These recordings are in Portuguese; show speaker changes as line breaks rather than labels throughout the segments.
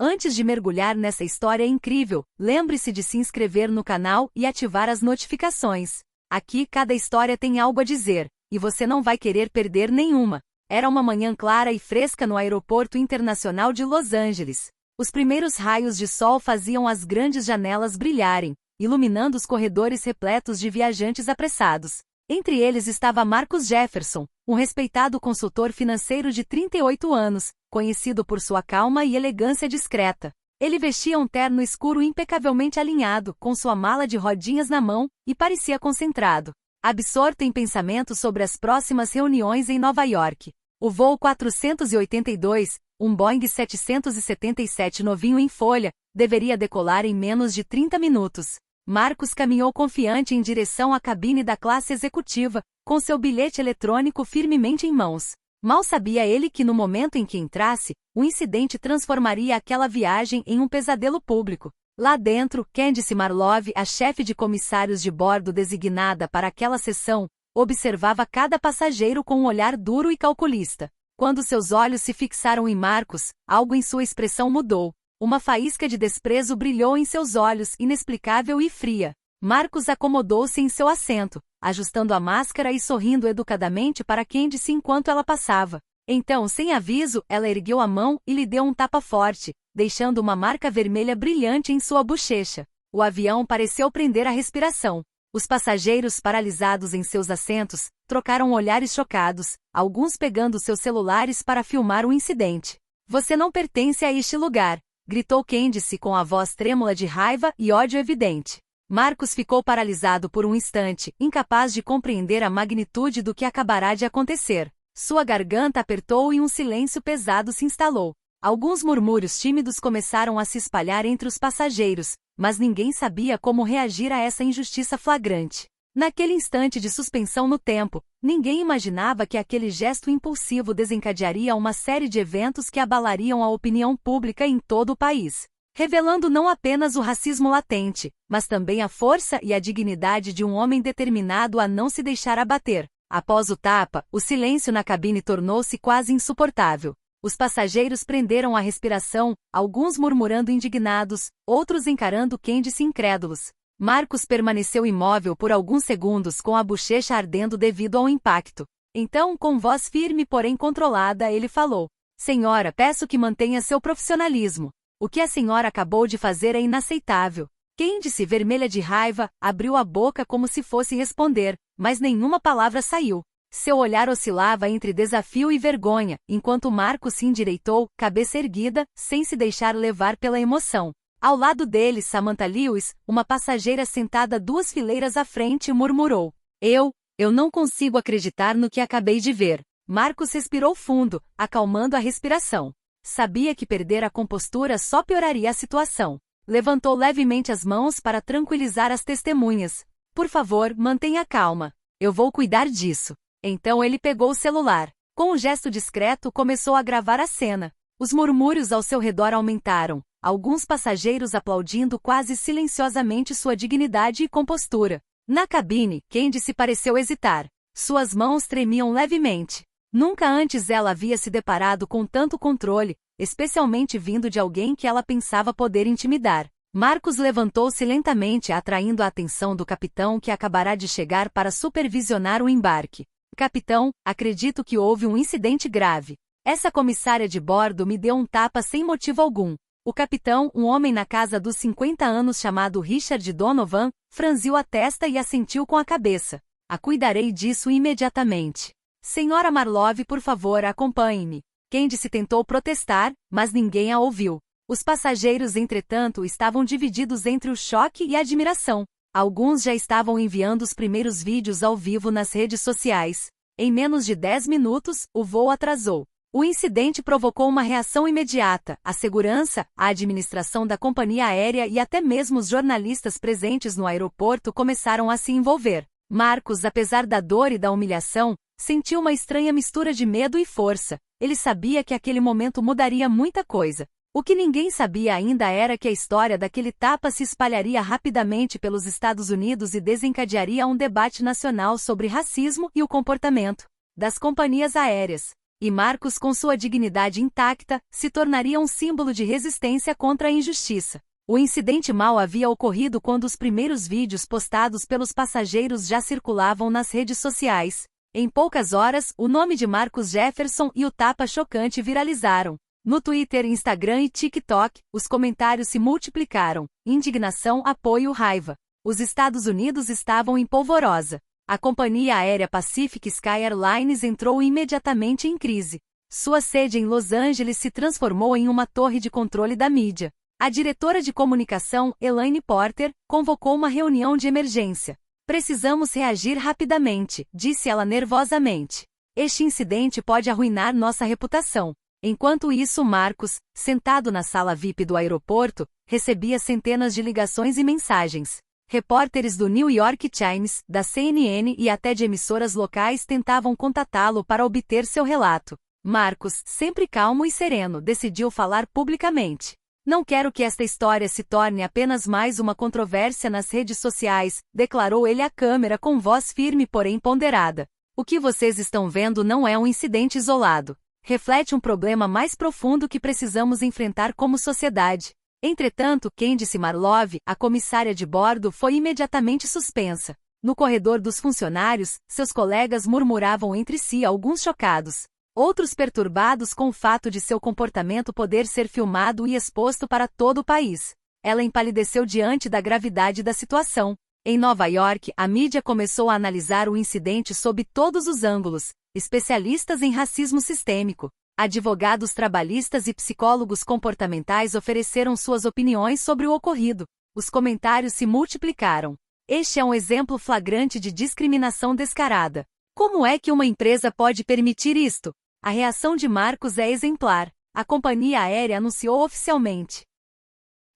Antes de mergulhar nessa história incrível, lembre-se de se inscrever no canal e ativar as notificações. Aqui cada história tem algo a dizer, e você não vai querer perder nenhuma. Era uma manhã clara e fresca no Aeroporto Internacional de Los Angeles. Os primeiros raios de sol faziam as grandes janelas brilharem, iluminando os corredores repletos de viajantes apressados. Entre eles estava Marcus Jefferson, um respeitado consultor financeiro de 38 anos, conhecido por sua calma e elegância discreta. Ele vestia um terno escuro impecavelmente alinhado, com sua mala de rodinhas na mão, e parecia concentrado, absorto em pensamentos sobre as próximas reuniões em Nova York. O voo 482, um Boeing 777 novinho em folha, deveria decolar em menos de 30 minutos. Marcus caminhou confiante em direção à cabine da classe executiva, com seu bilhete eletrônico firmemente em mãos. Mal sabia ele que no momento em que entrasse, o incidente transformaria aquela viagem em um pesadelo público. Lá dentro, Candice Marlov, a chefe de comissários de bordo designada para aquela sessão, observava cada passageiro com um olhar duro e calculista. Quando seus olhos se fixaram em Marcus, algo em sua expressão mudou. Uma faísca de desprezo brilhou em seus olhos, inexplicável e fria. Marcus acomodou-se em seu assento, ajustando a máscara e sorrindo educadamente para Candice enquanto ela passava. Então, sem aviso, ela ergueu a mão e lhe deu um tapa forte, deixando uma marca vermelha brilhante em sua bochecha. O avião pareceu prender a respiração. Os passageiros, paralisados em seus assentos, trocaram olhares chocados, alguns pegando seus celulares para filmar o incidente. "Você não pertence a este lugar", gritou Candice com a voz trêmula de raiva e ódio evidente. Marcus ficou paralisado por um instante, incapaz de compreender a magnitude do que acabará de acontecer. Sua garganta apertou e um silêncio pesado se instalou. Alguns murmúrios tímidos começaram a se espalhar entre os passageiros, mas ninguém sabia como reagir a essa injustiça flagrante. Naquele instante de suspensão no tempo, ninguém imaginava que aquele gesto impulsivo desencadearia uma série de eventos que abalariam a opinião pública em todo o país, revelando não apenas o racismo latente, mas também a força e a dignidade de um homem determinado a não se deixar abater. Após o tapa, o silêncio na cabine tornou-se quase insuportável. Os passageiros prenderam a respiração, alguns murmurando indignados, outros encarando Candice incrédulos. Marcus permaneceu imóvel por alguns segundos com a bochecha ardendo devido ao impacto. Então, com voz firme porém controlada, ele falou: "Senhora, peço que mantenha seu profissionalismo. O que a senhora acabou de fazer é inaceitável." Candice, vermelha de raiva, abriu a boca como se fosse responder, mas nenhuma palavra saiu. Seu olhar oscilava entre desafio e vergonha, enquanto Marcus se endireitou, cabeça erguida, sem se deixar levar pela emoção. Ao lado dele, Samantha Lewis, uma passageira sentada 2 fileiras à frente, murmurou: Eu não consigo acreditar no que acabei de ver." Marcus respirou fundo, acalmando a respiração. Sabia que perder a compostura só pioraria a situação. Levantou levemente as mãos para tranquilizar as testemunhas. "Por favor, mantenha calma. Eu vou cuidar disso." Então ele pegou o celular. Com um gesto discreto, começou a gravar a cena. Os murmúrios ao seu redor aumentaram, alguns passageiros aplaudindo quase silenciosamente sua dignidade e compostura. Na cabine, Candice pareceu hesitar. Suas mãos tremiam levemente. Nunca antes ela havia se deparado com tanto controle, especialmente vindo de alguém que ela pensava poder intimidar. Marcus levantou-se lentamente, atraindo a atenção do capitão que acabará de chegar para supervisionar o embarque. "Capitão, acredito que houve um incidente grave. Essa comissária de bordo me deu um tapa sem motivo algum." O capitão, um homem na casa dos 50 anos chamado Richard Donovan, franziu a testa e assentiu com a cabeça. "Cuidarei disso imediatamente." "Senhora Marlov, por favor, acompanhe-me." Candice tentou protestar, mas ninguém a ouviu. Os passageiros, entretanto, estavam divididos entre o choque e a admiração. Alguns já estavam enviando os primeiros vídeos ao vivo nas redes sociais. Em menos de 10 minutos, o voo atrasou. O incidente provocou uma reação imediata. A segurança, a administração da companhia aérea e até mesmo os jornalistas presentes no aeroporto começaram a se envolver. Marcus, apesar da dor e da humilhação, sentiu uma estranha mistura de medo e força. Ele sabia que aquele momento mudaria muita coisa. O que ninguém sabia ainda era que a história daquele tapa se espalharia rapidamente pelos Estados Unidos e desencadearia um debate nacional sobre racismo e o comportamento das companhias aéreas. e Marcos, com sua dignidade intacta, se tornaria um símbolo de resistência contra a injustiça. O incidente mal havia ocorrido quando os primeiros vídeos postados pelos passageiros já circulavam nas redes sociais. Em poucas horas, o nome de Marcus Jefferson e o tapa chocante viralizaram. No Twitter, Instagram e TikTok, os comentários se multiplicaram. Indignação, apoio, raiva. Os Estados Unidos estavam em polvorosa. A companhia aérea Pacific Sky Airlines entrou imediatamente em crise. Sua sede em Los Angeles se transformou em uma torre de controle da mídia. A diretora de comunicação, Elaine Porter, convocou uma reunião de emergência. Precisamos reagir rapidamente, disse ela nervosamente. Este incidente pode arruinar nossa reputação. Enquanto isso, Marcus, sentado na sala VIP do aeroporto, recebia centenas de ligações e mensagens. Repórteres do New York Times, da CNN e até de emissoras locais tentavam contatá-lo para obter seu relato. Marcus, sempre calmo e sereno, decidiu falar publicamente. Não quero que esta história se torne apenas mais uma controvérsia nas redes sociais, declarou ele à câmera com voz firme porém ponderada. O que vocês estão vendo não é um incidente isolado. Reflete um problema mais profundo que precisamos enfrentar como sociedade. Entretanto, Candice Marlove, a comissária de bordo, foi imediatamente suspensa. No corredor dos funcionários, seus colegas murmuravam entre si, alguns chocados. Outros perturbados com o fato de seu comportamento poder ser filmado e exposto para todo o país. Ela empalideceu diante da gravidade da situação. Em Nova York, a mídia começou a analisar o incidente sob todos os ângulos. Especialistas em racismo sistêmico, advogados trabalhistas e psicólogos comportamentais ofereceram suas opiniões sobre o ocorrido. Os comentários se multiplicaram. Este é um exemplo flagrante de discriminação descarada. Como é que uma empresa pode permitir isto? A reação de Marcus é exemplar. A companhia aérea anunciou oficialmente: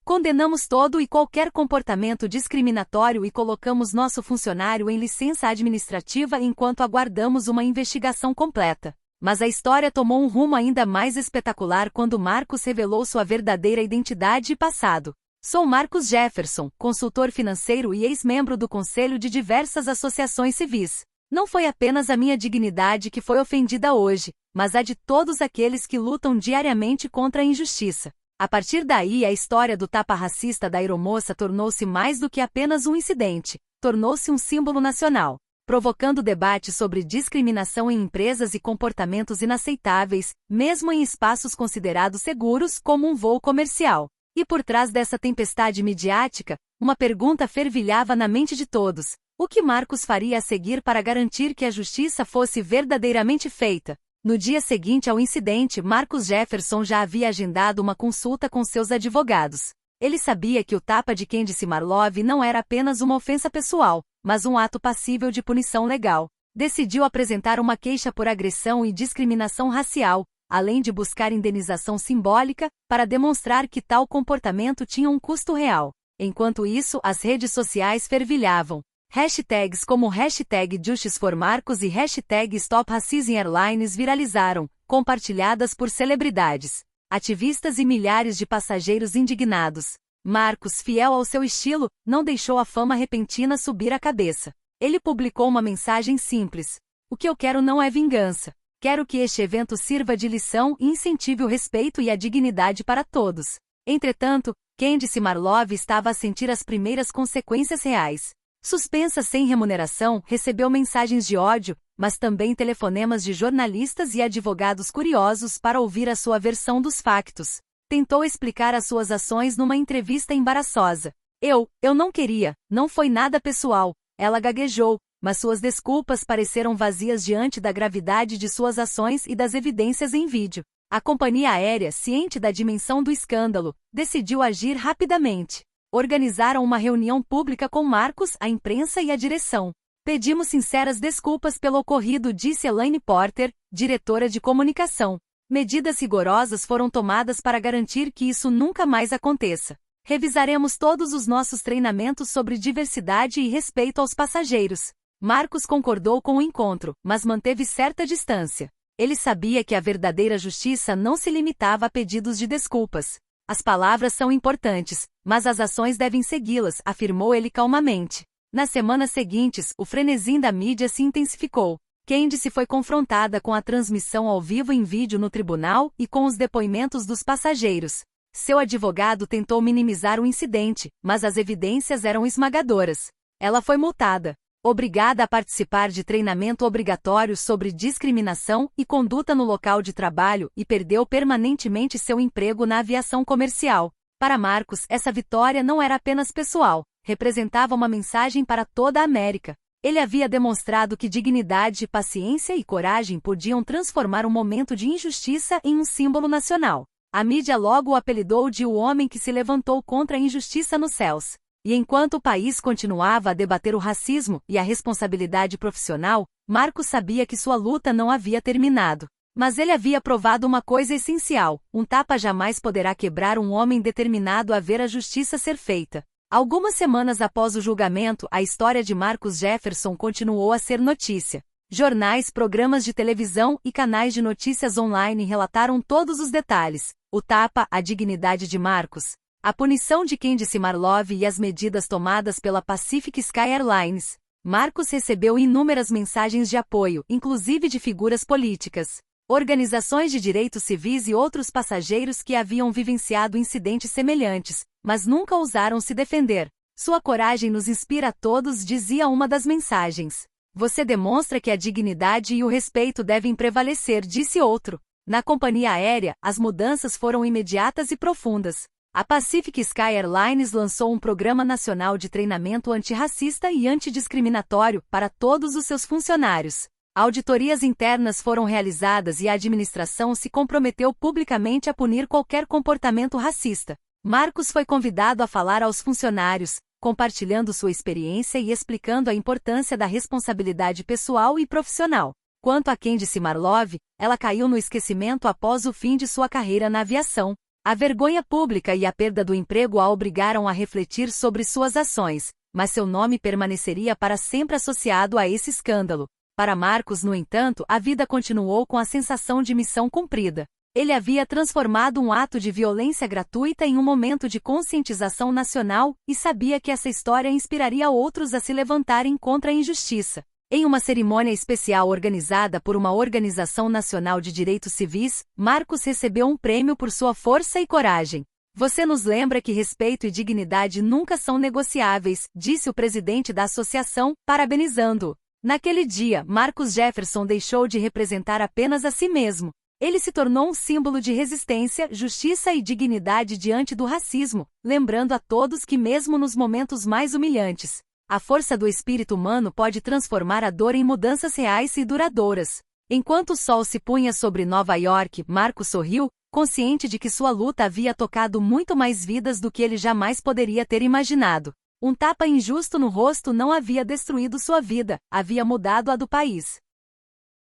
condenamos todo e qualquer comportamento discriminatório e colocamos nosso funcionário em licença administrativa enquanto aguardamos uma investigação completa. Mas a história tomou um rumo ainda mais espetacular quando Marcus revelou sua verdadeira identidade e passado. Sou Marcus Jefferson, consultor financeiro e ex-membro do conselho de diversas associações civis. Não foi apenas a minha dignidade que foi ofendida hoje, mas a de todos aqueles que lutam diariamente contra a injustiça. A partir daí, a história do tapa racista da aeromoça tornou-se mais do que apenas um incidente, tornou-se um símbolo nacional, provocando debate sobre discriminação em empresas e comportamentos inaceitáveis, mesmo em espaços considerados seguros como um voo comercial. E por trás dessa tempestade midiática, uma pergunta fervilhava na mente de todos: o que Marcus faria a seguir para garantir que a justiça fosse verdadeiramente feita? No dia seguinte ao incidente, Marcus Jefferson já havia agendado uma consulta com seus advogados. Ele sabia que o tapa de Candice Marlove não era apenas uma ofensa pessoal, mas um ato passível de punição legal. Decidiu apresentar uma queixa por agressão e discriminação racial, além de buscar indenização simbólica, para demonstrar que tal comportamento tinha um custo real. Enquanto isso, as redes sociais fervilhavam. Hashtags como #JusticeForMarcus e #StopRacismAirlines viralizaram, compartilhadas por celebridades, ativistas e milhares de passageiros indignados. Marcus, fiel ao seu estilo, não deixou a fama repentina subir a cabeça. Ele publicou uma mensagem simples: o que eu quero não é vingança. Quero que este evento sirva de lição e incentive o respeito e a dignidade para todos. Entretanto, Candice Marlove estava a sentir as primeiras consequências reais. Suspensa sem remuneração, recebeu mensagens de ódio, mas também telefonemas de jornalistas e advogados curiosos para ouvir a sua versão dos factos. Tentou explicar as suas ações numa entrevista embaraçosa. Eu não queria, não foi nada pessoal, ela gaguejou, mas suas desculpas pareceram vazias diante da gravidade de suas ações e das evidências em vídeo. A companhia aérea, ciente da dimensão do escândalo, decidiu agir rapidamente. Organizaram uma reunião pública com Marcus, a imprensa e a direção. Pedimos sinceras desculpas pelo ocorrido, disse Elaine Porter, diretora de comunicação. Medidas rigorosas foram tomadas para garantir que isso nunca mais aconteça. Revisaremos todos os nossos treinamentos sobre diversidade e respeito aos passageiros. Marcus concordou com o encontro, mas manteve certa distância. Ele sabia que a verdadeira justiça não se limitava a pedidos de desculpas. As palavras são importantes, mas as ações devem segui-las, afirmou ele calmamente. Nas semanas seguintes, o frenesim da mídia se intensificou. Candice foi confrontada com a transmissão ao vivo em vídeo no tribunal e com os depoimentos dos passageiros. Seu advogado tentou minimizar o incidente, mas as evidências eram esmagadoras. Ela foi multada, obrigada a participar de treinamento obrigatório sobre discriminação e conduta no local de trabalho e perdeu permanentemente seu emprego na aviação comercial. Para Marcos, essa vitória não era apenas pessoal, representava uma mensagem para toda a América. Ele havia demonstrado que dignidade, paciência e coragem podiam transformar um momento de injustiça em um símbolo nacional. A mídia logo o apelidou de o homem que se levantou contra a injustiça nos céus. E enquanto o país continuava a debater o racismo e a responsabilidade profissional, Marcos sabia que sua luta não havia terminado. Mas ele havia provado uma coisa essencial: um tapa jamais poderá quebrar um homem determinado a ver a justiça ser feita. Algumas semanas após o julgamento, a história de Marcus Jefferson continuou a ser notícia. Jornais, programas de televisão e canais de notícias online relataram todos os detalhes: o tapa, a dignidade de Marcus, a punição de Candice Marlove e as medidas tomadas pela Pacific Sky Airlines. Marcus recebeu inúmeras mensagens de apoio, inclusive de figuras políticas, organizações de direitos civis e outros passageiros que haviam vivenciado incidentes semelhantes, mas nunca ousaram se defender. Sua coragem nos inspira a todos, dizia uma das mensagens. Você demonstra que a dignidade e o respeito devem prevalecer, disse outro. Na companhia aérea, as mudanças foram imediatas e profundas. A Pacific Sky Airlines lançou um programa nacional de treinamento antirracista e antidiscriminatório para todos os seus funcionários. Auditorias internas foram realizadas e a administração se comprometeu publicamente a punir qualquer comportamento racista. Marcos foi convidado a falar aos funcionários, compartilhando sua experiência e explicando a importância da responsabilidade pessoal e profissional. Quanto a Candice Marlove, ela caiu no esquecimento após o fim de sua carreira na aviação. A vergonha pública e a perda do emprego a obrigaram a refletir sobre suas ações, mas seu nome permaneceria para sempre associado a esse escândalo. Para Marcos, no entanto, a vida continuou com a sensação de missão cumprida. Ele havia transformado um ato de violência gratuita em um momento de conscientização nacional e sabia que essa história inspiraria outros a se levantarem contra a injustiça. Em uma cerimônia especial organizada por uma organização nacional de direitos civis, Marcos recebeu um prêmio por sua força e coragem. Você nos lembra que respeito e dignidade nunca são negociáveis, disse o presidente da associação, parabenizando-o. Naquele dia, Marcus Jefferson deixou de representar apenas a si mesmo. Ele se tornou um símbolo de resistência, justiça e dignidade diante do racismo, lembrando a todos que mesmo nos momentos mais humilhantes, a força do espírito humano pode transformar a dor em mudanças reais e duradouras. Enquanto o sol se punha sobre Nova York, Marcos sorriu, consciente de que sua luta havia tocado muito mais vidas do que ele jamais poderia ter imaginado. Um tapa injusto no rosto não havia destruído sua vida, havia mudado a do país.